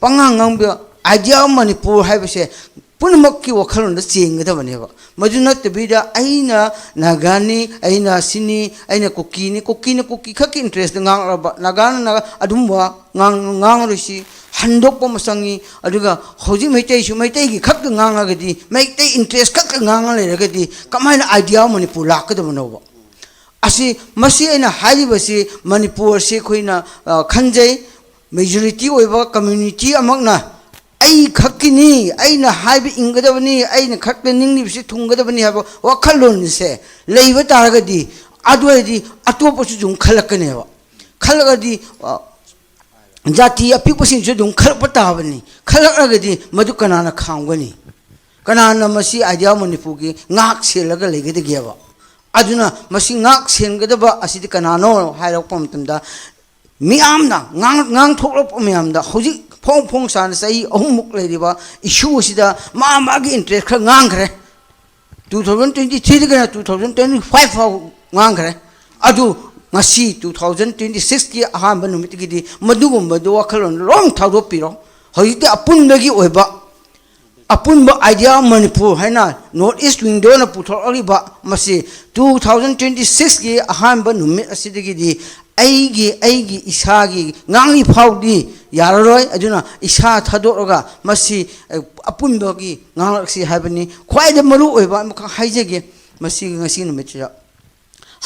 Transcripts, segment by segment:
पंगांग idea Manpur है पुनमक की वखलों चेंगदबनेब मधु नत्तबीदा अइना नागानी अइना सिनी अइना कुकी कुकी खक इंटरेस्ट नागान नागा अदुम्बा ngang handok po masangi aduga hoji maitai su maitai gi khak ngangagadi maitai interest khak ngangal legadi kamaina idea manipur lakada manoba asi masi aina haji basi manipur se khoina khanjai majority oiba community amagna ai khakini aina haibi ingadabani aina khakle ningni bisi thungadabani haba wakhalon se leiba taragadi adwadi atoposu jung khalakane khalagadi जाति अपिपसिंग जो दुम खलप ताबनी खलगदी मधु कनाना खांगनी कनाना मसी idea Manipur की ngak सेलग लेगदे गेबा अदुना मसी ngak सेनगदबा असिदि कनानो हाइरक पमतमदा मियामना ngang थोकलप मियामदा होजि Phong Phong सान सही अहुमुक लेदिबा issue असिदा मा मागी interest ख ngang खरे 2023 दगना 2025 फाउ ngang खरे अदु ngasi 2026 ki ahamba numit gidi madugumba do wakhalon long thawdo piro hoite apun bagi oiba apun ba idea manipur haina north east window na puthori ba masi 2026 ki ahamba numit asidigi di aigi isagi ngangi phawdi yararoi aduna isa thadoroga masi apun bagi ngangsi habani khwaida maru oiba haijege masi ngasi numit ja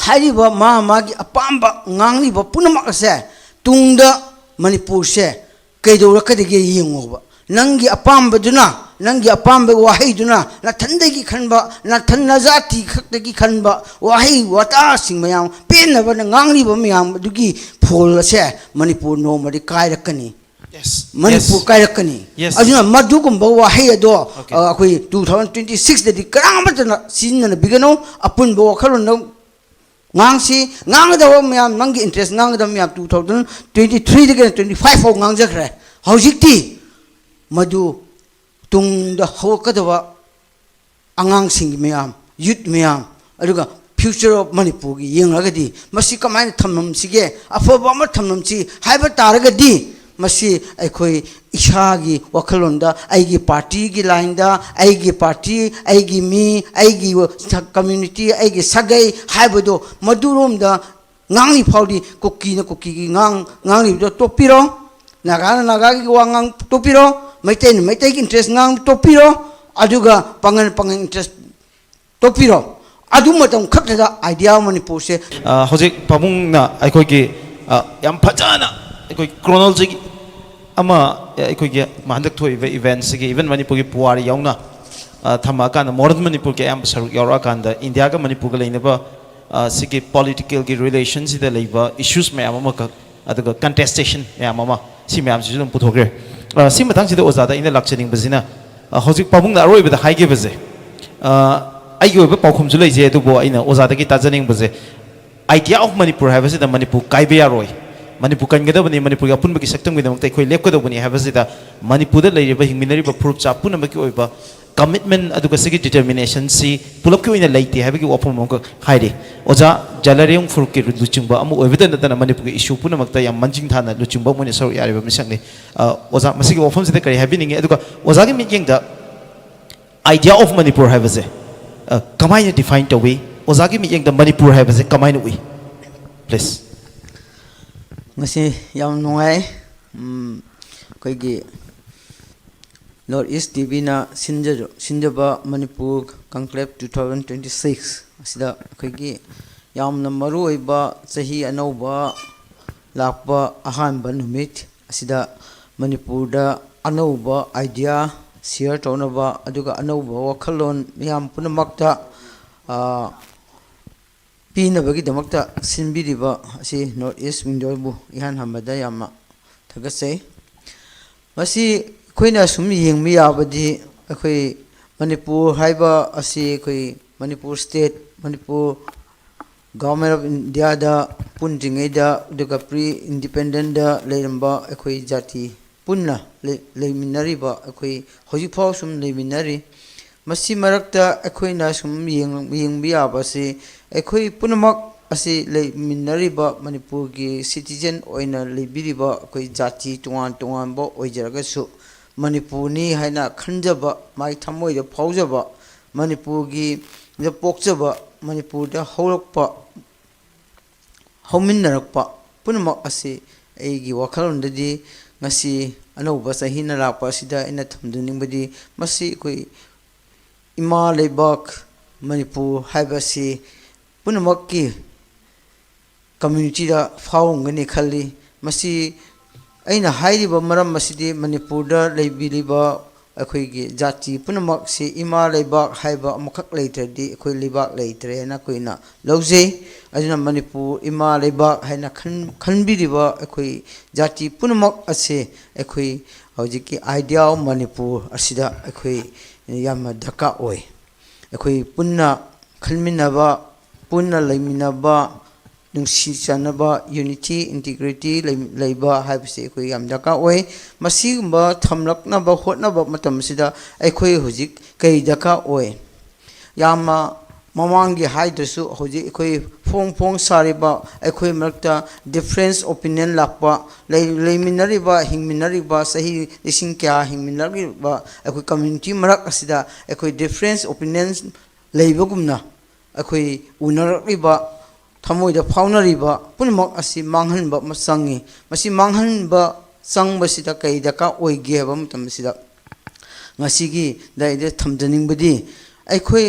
हाइबा मा मागी अपाम्बा ngangliba punamak se tungda manipur se kaidorakadige yengoba nangi apamba duna nangi apamba wahai duna na thandagi khanba na thanna jati khaktagi khanba wahai wata singmayam penaba na ngangliba myam dugi phol se manipur no mari kairakani yes manipur kairakani aduna madugumba wahai ado akoi 2026 dadi karamata sinna bigano apun bo khalon ngang da myam nang interest ngang da myam 2023 de 25 ho ngang jakre hojikti madu tung da hokadawa angang sing myam youth myam aduga future of manipur gi yengragadi masi kamai thamnam sige afoba ma thamnam chi haiba taragadi masi aikhoi ishagi wakhalonda aigi party gi line da aigi party aigi mi aigi community aigi sagai haibodo madurom da ngangli phawdi koki gi ngangli do topiro naga gi wangang topiro maitai gi interest ngang topiro aduga pangan interest topiro adumatam khakda idea manipur se hojik pamung na aikoi gi yam phajana aikoi chronology ama aikoi gi mandak thoi events gi even manipur gi puari yauna thama kan modern manipur ke am saruk yaura kan da india ga manipur ga leinaba sigi political gi relations ida leiba issues me ama ka aduga contestation me ama si me am si dum puthogre si matang si da ozada ina lakchening bazina hojik pamung na aroi ba haige baze aigi oba paukhum ju leije du bo ina ozada gi tajaning baze idea of manipur have se da manipur kaibe yaroi manipur kan gada bani manipur ga punba ki sectum gi damta khoi lep ko bani have se da manipur da leire ba hingminari ba proof cha puna ma ki oiba commitment aduga sigi determination si pulap ki oina leite have ki wapum ko haide oja jalarium fur ki luchingba amu oibida na tana manipur gi issue puna makta yam manjing thana luchingba mo ni sor yari ba misang ni oja masigi wapum se da kari have ni aduga oja gi meeting da idea of manipur have se kamai define the way ozagi mi yeng da manipur have se kamai no we please ngasi yam nungai koi gi north east tv na sinjaba manipur conclave 2026 asida koi gi yam na maru oiba chahi anauba lakpa ahanba numit asida manipur da anauba idea share tonaba aduga anauba wakhalon yam punamakta pinabagi damakta sinbiriba asi north east window bu ihan hamada yama thagase masi khoina sum yengmi yabadi akhoi manipur haiba asi khoi manipur state manipur government of india da punjingai da aduga pre independent da leiramba akhoi jati punna leiminari ba akhoi hoji phau sum leiminari masi marakta akhoi na sum yengbi yaba se akhoi punamak ꯑꯁꯤ ꯂꯩꯃꯤꯟꯅꯔꯤꯕ ꯃꯅꯤꯄꯨꯔꯒꯤ citizen ꯑꯣꯏꯅ ꯂꯩꯕꯤꯔꯤꯕ ꯑꯩꯈꯣꯏ ꯖꯥꯇꯤ ꯇꯣꯉꯥꯟ ꯇꯣꯉꯥꯟꯕ ꯑꯣꯏꯖꯔꯒꯁꯨ ꯃꯅꯤꯄꯨꯔꯅꯤ ꯍꯥꯏꯅ ꯈꯟꯖꯕ ꯃꯥꯒꯤ ꯊꯃꯣꯏꯗ ꯐꯥꯎꯖꯕ ꯃꯅꯤꯄꯨꯔꯒꯤ ꯗ ꯄꯣꯛꯆꯕ ꯃꯅꯤꯄꯨꯔꯗ ꯍꯧꯔꯛꯄ ꯍꯧꯃꯤꯟꯅꯔꯛꯄ ꯄꯨꯝꯅꯃꯛ ꯑꯁꯤ ꯑꯩꯒꯤ ꯋꯥꯈꯜꯂꯣꯟꯗꯗꯤ ꯉꯁꯤ ꯑꯅꯧꯕ ꯆꯍꯤꯅ ꯂꯥꯛꯄ ꯑꯁꯤꯗ ꯑꯩꯅ ꯊꯝꯖꯅꯤꯡꯕꯗꯤ ꯃꯁꯤ ꯑꯩꯈꯣꯏ ꯏꯃꯥ ꯂꯩꯕꯥꯛ ꯃꯅꯤꯄꯨꯔ ꯍꯥꯏꯕꯁꯤ ꯄꯨꯝꯅꯃꯛꯀꯤ ꯀꯝꯃ꯭ꯌꯨꯅꯤꯇꯤꯗ ꯐꯥꯎꯔꯝꯒꯅꯤ ꯈꯜꯂꯤ ꯃꯁꯤ ꯑꯩꯅ ꯍꯥꯏꯔꯤꯕ ꯃꯔꯝ ꯑꯁꯤꯗꯤ ꯃꯅꯤꯄꯨꯔꯗ ꯂꯩꯕꯤꯔꯤꯕ ꯑꯩꯈꯣꯏꯒꯤ ꯖꯥꯇꯤ ꯄꯨꯝꯅꯃꯛꯁꯤ ꯏꯃꯥ ꯂꯩꯕꯥꯛ ꯍꯥꯏꯕ ꯑꯃꯈꯛ ꯂꯩꯇ꯭ꯔꯗꯤ ꯑꯩꯈꯣꯏ ꯂꯩꯕꯥꯛ ꯂꯩꯇ꯭ꯔꯦꯅ ꯑꯩꯈꯣꯏꯅ ꯂꯧꯖꯩ ꯑꯗꯨꯅ ꯃꯅꯤꯄꯨꯔ ꯏꯃꯥ ꯂꯩꯕꯥꯛ ꯍꯥꯏꯅ ꯈꯟꯕꯤꯔꯤꯕ ꯑꯩꯈꯣꯏ ꯖꯥꯇꯤ ꯄꯨꯝꯅꯃꯛ ꯑꯁꯤ ꯑꯩꯈꯣꯏ ꯍꯧꯖꯤꯛꯀꯤ ꯑꯥꯏꯗꯤꯌꯥ ꯑꯣꯐ ꯃꯅꯤꯄꯨꯔ ꯑꯁꯤꯗ ꯑꯩꯈꯣꯏ ꯌꯥꯝꯅ ꯗꯔꯀꯥꯔ ꯑꯣꯏ ꯑꯩꯈꯣꯏ ꯄꯨꯟꯅ ꯈꯟꯃꯤꯟꯅꯕ ꯄꯨꯟꯅ ꯂꯩꯃꯤꯟꯅꯕ ꯅꯨꯡꯁꯤ ꯆꯥꯟꯅꯕ ꯌꯨꯅꯤꯇꯤ ꯏꯟꯇꯤꯒ꯭ꯔꯤꯇꯤ ꯂꯩꯕ ꯍꯥꯏꯕꯁꯤ ꯑꯩꯈꯣꯏ ꯌꯥꯝ ꯗꯔꯀꯥꯔ ꯑꯣꯏ ꯃꯁꯤꯒꯨꯝꯕ ꯊꯝꯂꯛꯅꯕ ꯍꯣꯠꯅꯕ ꯃꯇꯝꯁꯤꯗ ꯑꯩꯈꯣꯏ ꯍꯧꯖꯤꯛ ꯀꯔꯤ ꯗꯔꯀꯥꯔ ꯑꯣꯏ ꯌꯥꯝꯅ ꯃꯃꯥꯡꯒꯤ ꯍꯥꯏꯗ꯭ꯔꯁꯨ ꯍꯧꯖꯤꯛ ꯑꯩꯈꯣꯏ ꯐꯣꯡ ꯐꯣꯡ ꯁꯥꯔꯤꯕ ꯑꯩꯈꯣꯏ ꯃꯔꯛꯇ ꯗꯤꯐ꯭ꯔꯦꯟꯁ ꯑꯣꯄꯤꯅꯤꯌꯟ ꯂꯥꯛꯄ ꯂꯩꯃꯤꯟꯅꯔꯤꯕ ꯍꯤꯡꯃꯤꯟꯅꯔꯤꯕ ꯆꯍꯤ ꯂꯤꯁꯤꯡ ꯀꯌꯥ ꯍꯤꯡꯃꯤꯟꯅꯔꯤꯕ ꯑꯩꯈꯣꯏ ꯀꯝꯃ꯭ꯌꯨꯅꯤꯇꯤ ꯃꯔꯛ ꯑꯁꯤꯗ ꯑꯩꯈꯣꯏ ꯗꯤꯐ꯭ꯔꯦꯟꯁ ꯑꯣꯄꯤꯅꯤꯌꯟ ꯂꯩꯕꯒꯨꯝꯅ ꯑꯩꯈꯣꯏ ꯎꯅꯔꯛꯂꯤꯕ ꯊꯃꯣꯏꯗ ꯐꯥꯎꯅꯔꯤꯕ ꯄꯨꯝꯅꯃꯛ ꯑꯁꯤ ꯃꯥꯡꯍꯟꯕ ꯑꯃ ꯆꯪꯏ ꯃꯁꯤ ꯃꯥꯡꯍꯟꯕ ꯆꯪꯕꯁꯤꯗ ꯀꯔꯤ ꯗꯔꯀꯥꯔ ꯑꯣꯏꯒꯦ ꯍꯥꯏꯕ ꯃꯇꯝꯁꯤꯗ ꯉꯁꯤꯒꯤꯗ ꯑꯩꯗ ꯊꯝꯖꯅꯤꯡꯕꯗꯤ ꯑꯩꯈꯣꯏ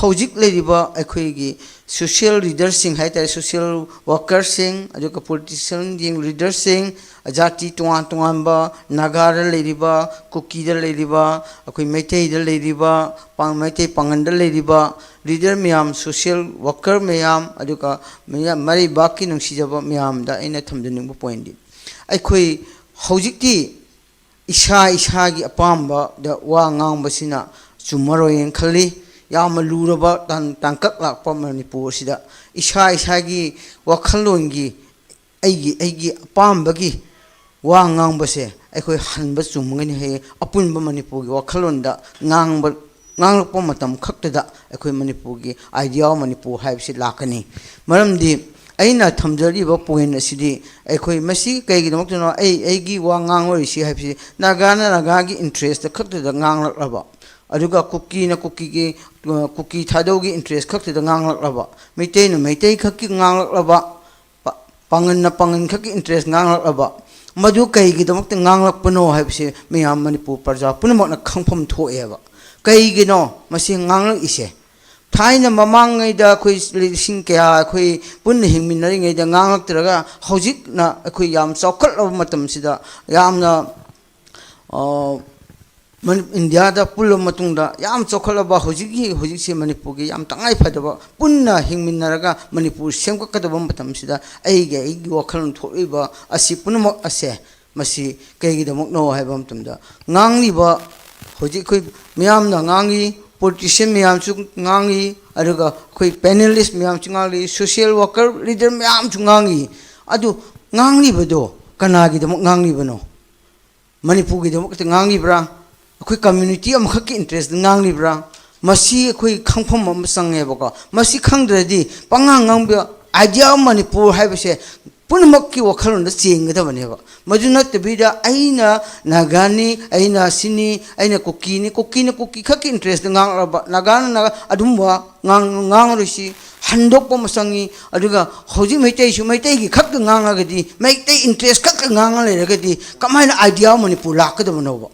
ꯍꯧꯖꯤꯛ ꯂꯩꯔꯤꯕ ꯑꯩꯈꯣꯏꯒꯤ ꯁꯣꯁꯤꯌꯦꯜ ꯂꯤꯗꯔꯁꯤꯡ ꯍꯥꯏꯇꯥꯔꯦ ꯁꯣꯁꯤꯌꯦꯜ ꯋꯥꯔꯀꯔꯁꯤꯡ ꯑꯗꯨꯒ ꯄꯣꯂꯤꯇꯤꯁꯤꯌꯟꯁꯤꯡ ꯂꯤꯗꯔꯁꯤꯡ ꯖꯥꯇꯤ ꯇꯣꯉꯥꯟ ꯇꯣꯉꯥꯟꯕ ꯅꯥꯒꯥꯗ ꯂꯩꯔꯤꯕ ꯀꯨꯀꯤꯗ ꯂꯩꯔꯤꯕ ꯑꯩꯈꯣꯏ ꯃꯩꯇꯩꯗ ꯂꯩꯔꯤꯕ ꯃꯩꯇꯩ ꯄꯥꯡꯒꯟꯗ ꯂꯩꯔꯤꯕ ꯂꯤꯗꯔ ꯃꯌꯥꯝ ꯁꯣꯁꯤꯌꯦꯜ ꯋꯥꯔꯀꯔ ꯃꯌꯥꯝ ꯑꯗꯨꯒ ꯃꯔꯩꯕꯥꯛꯀꯤ ꯅꯨꯡꯁꯤꯖꯕ ꯃꯌꯥꯝꯗ ꯑꯩꯅ ꯊꯝꯖꯅꯤꯡꯕ ꯄꯣꯏꯟꯗꯤ ꯑꯩꯈꯣꯏ ꯍꯧꯖꯤꯛꯇꯤ ꯏꯁꯥ ꯏꯁꯥꯒꯤ ꯑꯄꯥꯝꯕꯗ ꯋꯥ ꯉꯥꯡꯕꯁꯤꯅ ꯆꯨꯝꯃꯔꯣꯏꯅ ꯈꯜꯂꯤ ꯌꯥꯝꯅ ꯂꯨꯔꯕ ꯇꯥꯡꯀꯛ ꯂꯥꯛꯄ ꯃꯅꯤꯄꯨꯔ ꯑꯁꯤꯗ ꯏꯁꯥ ꯏꯁꯥꯒꯤ ꯋꯥꯈꯜꯂꯣꯟꯒꯤ ꯑꯩꯒꯤ ꯑꯄꯥꯝꯕꯒꯤ ꯋꯥ ꯉꯥꯡꯕꯁꯦ ꯑꯩꯈꯣꯏ ꯍꯟꯕ ꯆꯨꯝꯒꯅꯤ ꯍꯌꯦ ꯑꯄꯨꯟꯕ ꯃꯅꯤꯄꯨꯔꯒꯤ ꯋꯥꯈꯜꯂꯣꯟꯗ ꯉꯥꯡꯂꯛꯄ ꯃꯇꯝ ꯈꯛꯇꯗ ꯑꯩꯈꯣꯏ ꯃꯅꯤꯄꯨꯔꯒꯤ ꯑꯥꯏꯗꯤꯌꯥ ꯑꯣꯐ ꯃꯅꯤꯄꯨꯔ ꯍꯥꯏꯕꯁꯤ ꯂꯥꯛꯀꯅꯤ ꯃꯔꯝꯗꯤ ꯑꯩꯅ ꯊꯝꯖꯔꯤꯕ ꯄꯣꯏꯟ ꯑꯁꯤꯗꯤ ꯑꯩꯈꯣꯏ ꯃꯁꯤ ꯀꯩꯒꯤꯗꯃꯛꯇꯅꯣ ꯑꯩꯒꯤ ꯋꯥ ꯉꯥꯡꯂꯣꯔꯤꯁꯤ ꯍꯥꯏꯕꯁꯤ ꯅꯥꯒꯥꯅ ꯅꯥꯒꯥꯒꯤ ꯏꯟꯇꯔꯦꯁꯇ ꯈꯛꯇꯗ ꯉꯥꯡꯂꯛꯂꯕ ꯑꯗꯨꯒ ꯀꯨꯀꯤꯅ ꯀꯨꯀꯤ ꯊꯥꯗꯧꯒꯤ ꯏꯟꯇꯔꯦꯁ ꯈꯛꯇꯗ ꯉꯥꯡꯂꯛꯂꯕ ꯃꯩꯇꯩꯅ ꯃꯩꯇꯩ ꯈꯛꯀꯤ ꯉꯥꯡꯂꯛꯂꯕ ꯄꯥꯡꯒꯟꯅ ꯄꯥꯡꯒꯟ ꯈꯛꯀꯤ ꯏꯟꯇꯔꯦꯁ ꯉꯥꯡꯂꯛꯂꯕ ꯃꯗꯨ ꯀꯩꯒꯤꯗꯃꯛꯇ ꯉꯥꯡꯂꯛꯄꯅꯣ ꯍꯥꯏꯕꯁꯤ ꯃꯌꯥꯝ ꯃꯅꯤꯄꯨꯔ ꯄ꯭ꯔꯖꯥ ꯄꯨꯝꯅꯃꯛꯅ ꯈꯪꯐꯝ ꯊꯣꯛꯑꯦꯕ ꯀꯩꯒꯤꯅꯣ ꯃꯁꯤ ꯉꯥꯡꯂꯛꯏꯁꯦ ꯊꯥꯏꯅ ꯃꯃꯥꯡꯉꯩꯗ ꯑꯩꯈꯣꯏ ꯂꯤꯁꯤꯡ ꯀꯌꯥ ꯑꯩꯈꯣꯏ ꯄꯨꯟꯅ ꯍꯤꯡꯃꯤꯟꯅꯔꯤꯉꯩꯗ ꯉꯥꯡꯂꯛꯇ꯭ꯔꯒ ꯍꯧꯖꯤꯛꯅ ꯑꯩꯈꯣꯏ ꯌꯥꯝ ꯆꯥꯎꯈꯠꯂꯕ ꯃꯇꯝꯁꯤꯗ ꯌꯥꯝꯅ ꯏꯟꯗꯤꯌꯥꯗ ꯄꯨꯜꯂꯕ ꯃꯇꯨꯡꯗ ꯌꯥꯝ ꯆꯥꯎꯈꯠꯂꯕ ꯍꯧꯖꯤꯛꯁꯦ ꯃꯅꯤꯄꯨꯔꯒꯤ ꯌꯥꯝ ꯇꯉꯥꯏꯐꯗꯕ ꯄꯨꯟꯅ ꯍꯤꯡꯃꯤꯟꯅꯔꯒ ꯃꯅꯤꯄꯨꯔ ꯁꯦꯝꯒꯠꯀꯗꯕ ꯃꯇꯝꯁꯤꯗ ꯑꯩꯒꯤ ꯋꯥꯈꯜꯂꯣꯟ ꯊꯣꯛꯂꯤꯕ ꯑꯁꯤ ꯄꯨꯝꯅꯃꯛ ꯑꯁꯦ ꯃꯁꯤ ꯀꯩꯒꯤꯗꯃꯛꯅꯣ ꯍꯥꯏꯕ ꯃꯇꯝꯗ ꯉꯥꯡꯂꯤꯕ ꯍꯧꯖꯤꯛ ꯑꯩꯈꯣꯏ ꯃꯤꯌꯥꯝꯅ ꯉꯥꯡꯉꯤ ꯄꯣꯂꯤꯇꯤꯁꯤꯌꯟ ꯃꯌꯥꯝꯁꯨ ꯉꯥꯡꯉꯤ ꯑꯗꯨꯒ ꯑꯩꯈꯣꯏ ꯄꯦꯅꯦꯂꯤꯁ ꯃꯌꯥꯝꯁꯨ ꯉꯥꯡꯂꯤ ꯁꯣꯁꯤꯌꯦꯜ ꯋꯥꯔꯀꯔ ꯂꯤꯗꯔ ꯃꯌꯥꯝꯁꯨ ꯉꯥꯡꯉꯤ ꯑꯗꯨ ꯉꯥꯡꯂꯤꯕꯗꯣ ꯀꯅꯥꯒꯤꯗꯃꯛ ꯉꯥꯡꯂꯤꯕꯅꯣ ꯃꯅꯤꯄꯨꯔꯒꯤꯗꯃꯛꯇ ꯉꯥꯡꯂꯤꯕ꯭ꯔꯥ ꯑꯩꯈꯣꯏ ꯀꯝꯃ꯭ꯌꯨꯅꯤꯇꯤ ꯑꯃꯈꯛꯀꯤ ꯏꯟꯇꯔꯦꯁꯇ ꯉꯥꯡꯂꯤꯕ꯭ꯔꯥ ꯃꯁꯤ ꯑꯩꯈꯣꯏ ꯈꯪꯐꯝ ꯑꯃ ꯆꯪꯉꯦꯕꯀꯣ ꯃꯁꯤ ꯈꯪꯗ꯭ꯔꯗꯤ ꯄꯉꯥꯡ ꯉꯥꯡꯕ ꯑꯥꯏꯗꯤꯌꯥ ꯑꯣꯐ ꯃꯅꯤꯄꯨꯔ ꯍꯥꯏꯕꯁꯦ ꯄꯨꯝꯅꯃꯛꯀꯤ ꯋꯥꯈꯜꯂꯣꯟꯗ ꯆꯦꯟꯒꯗꯕꯅꯦꯕ ꯃꯗꯨ ꯅꯠꯇꯕꯤꯗ ꯑꯩꯅ ꯅꯥꯒꯥꯅꯤ ꯑꯩꯅ ꯁꯤꯅꯤ ꯑꯩꯅ ꯀꯨꯀꯤꯅꯤ ꯀꯨꯀꯤ ꯈꯛꯀꯤ ꯏꯟꯇꯔꯦꯁꯇ ꯉꯥꯡꯂꯛꯑꯕ ꯅꯥꯒꯥꯅ ꯑꯗꯨꯝꯕ ꯉꯥꯡꯂꯣꯏꯁꯤ ꯍꯟꯗꯣꯛꯄ ꯑꯃ ꯆꯪꯉꯤ ꯑꯗꯨꯒ ꯍꯧꯖꯤꯛ ꯃꯩꯇꯩꯁꯨ ꯃꯩꯇꯩꯒꯤ ꯈꯛꯇ ꯉꯥꯡꯂꯒꯗꯤ ꯃꯩꯇꯩ ꯏꯟꯇꯔꯦꯁ ꯈꯛꯇ ꯉꯥꯡꯉ ꯂꯩꯔꯒꯗꯤ ꯀꯃꯥꯏꯅ ꯑꯥꯏꯗꯤꯌꯥ ꯑꯣꯐ ꯃꯅꯤꯄꯨꯔ ꯂꯥꯛꯀꯗꯕꯅꯣꯕ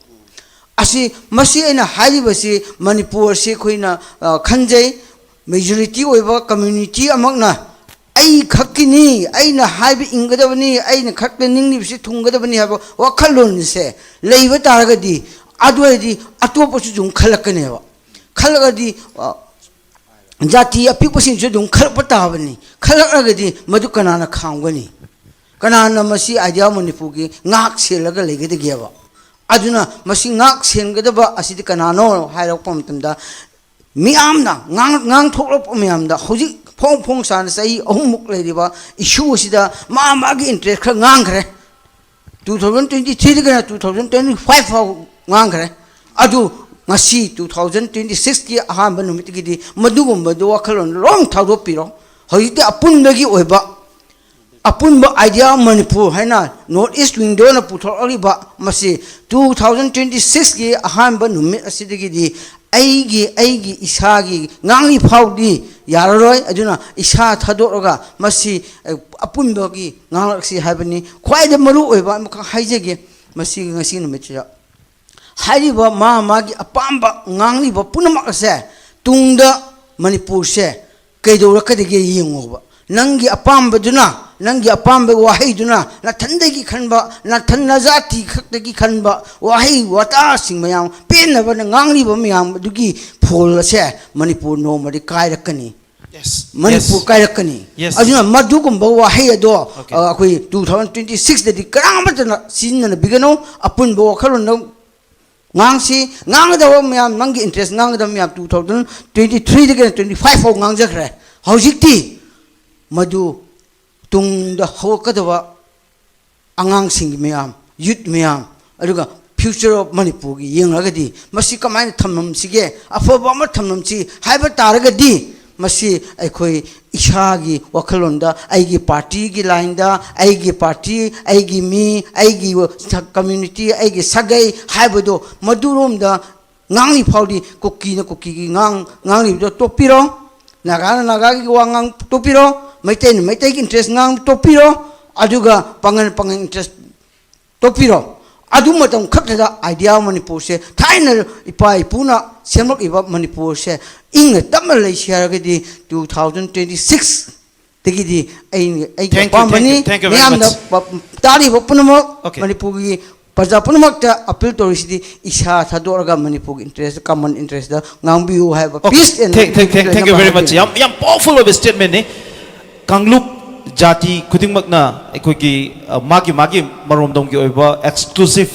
ꯃꯁꯤ ꯑꯩꯅ ꯍꯥꯏꯔꯤꯕꯁꯤ ꯃꯅꯤꯄꯨꯔꯁꯤ ꯑꯩꯈꯣꯏꯅ ꯈꯟꯖꯩ ꯃꯦꯖꯣꯔꯤꯇꯤ ꯑꯣꯏꯕ ꯀꯝꯃ꯭ꯌꯨꯅꯤꯇꯤ ꯑꯃꯛꯅ ꯑꯩ ꯈꯛꯀꯤꯅꯤ ꯑꯩꯅ ꯍꯥꯏꯕ ꯏꯟꯒꯗꯕꯅꯤ ꯑꯩꯅ ꯈꯛꯇ ꯅꯤꯡꯂꯤꯕꯁꯤ ꯊꯨꯡꯒꯗꯕꯅꯤ ꯍꯥꯏꯕ ꯋꯥꯈꯜꯂꯣꯟꯁꯦ ꯂꯩꯕ ꯇꯥꯔꯒꯗꯤ ꯑꯗꯨ ꯑꯣꯏꯔꯗꯤ ꯑꯇꯣꯞꯄꯁꯨ ꯑꯗꯨꯝ ꯈꯜꯂꯛꯀꯅꯦꯕ ꯈꯜꯂꯛꯑꯗꯤ ꯖꯥꯇꯤ ꯑꯄꯤꯛꯄꯁꯤꯡꯁꯨ ꯑꯗꯨꯝ ꯈꯜꯂꯛꯄ ꯇꯥꯕꯅꯤ ꯈꯜꯂꯛꯑꯒꯗꯤ ꯃꯗꯨ ꯀꯅꯥꯅ ꯈꯥꯝꯒꯅꯤ ꯀꯅꯥꯅ ꯃꯁꯤ ꯑꯥꯏꯗꯤꯌꯥ ꯃꯅꯤꯄꯨꯔꯒꯤ ꯉꯥꯛ ꯁꯦꯜꯂꯒ ꯂꯩꯒꯗꯒꯦꯕ ꯑꯗꯨꯅ ꯃꯁꯤ ꯉꯥꯛ ꯁꯦꯟꯒꯗꯕ ꯑꯁꯤꯗꯤ ꯀꯅꯥꯅꯣ ꯍꯥꯏꯔꯛꯄ ꯃꯇꯝꯗ ꯃꯤꯌꯥꯝꯅ ꯉꯥꯡꯊꯣꯛꯂꯛꯄ ꯃꯌꯥꯝꯗ ꯍꯧꯖꯤꯛ ꯐꯣꯡ ꯐꯣꯡ ꯁꯥꯅ ꯆꯍꯤ 3ꯃꯨꯛ ꯂꯩꯔꯤꯕ ꯏꯁꯨ ꯑꯁꯤꯗ ꯃꯥꯒꯤ ꯏꯟꯇꯔꯦꯁ ꯈꯔ ꯉꯥꯡꯈ꯭ꯔꯦ 2023 2025 ꯐꯥꯎ ꯉꯥꯡꯈ꯭ꯔꯦ ꯑꯗꯨ ngasi 2026 ki ahamba numit ki di madugumba do wakhalon long thado piro hoite apun bagi oiba apun ba idea manipur haina north east window na puthor ali ba masi 2026 ki ahamba numit asidigi di aigi isagi ngangli phawdi yararoi aduna isa thadoroga masi apun bagi nganglaksi habani khwaide maru oiba amka haijege masi ngasi numit cha हाइरिबा मागी अपाम्बा ngangliba punamak se tungda manipur se kaidorakadige yengoba nangi apamba duna nangi apamba wahai duna na thandagi khanba na thanna jati khaktagi khanba wahai wata sing mayam penaba na ngangliba mayam dugi phol se manipur no mari kairakani Yes. manipur kairakani aduna madugumba wahai ado akoi 2026 da di karamata sinna bigano apun bo khalon ngangsi ngangdawa myam nangi interest ngangda myam 2023 dege 25 fo ngangjakre hojikti madu tungda hokadawa angang sing myam youth myam aduga future of manipur gi yengragadi masi kamaina thamnam sige afoba ma thamnam chi haiba taragadi masi aikhoi ishagi wakhalonda aigi party gi line da aigi party aigi mi aigi community aigi sagai haibodo madurom da ngangi phawdi kokki na kokki gi ngangi do topiro naga gi wangang topiro maitai gi interest ngang topiro aduga pangan interest topiro adu matam khakda idea manipur se thaina ipai puna semok iba manipur se ing tamal lai share gadi 2026 tegidi ai pamani niam da tari bopnamo manipur gi parja punamak ta appeal to risidi isha thadorga manipur interest common interest da ngangbiu have a peace and thank you very much yam powerful of a statement ne kanglup jati khudingmakna aikogi magi maromdom gi oiba exclusive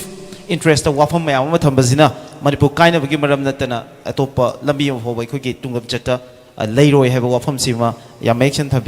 interest wafam mayam ma thambasina manipur kaina bagi maram natana atopa lambi ho bai khogi tungam chata leiroi haba wafam sima ya mention thabi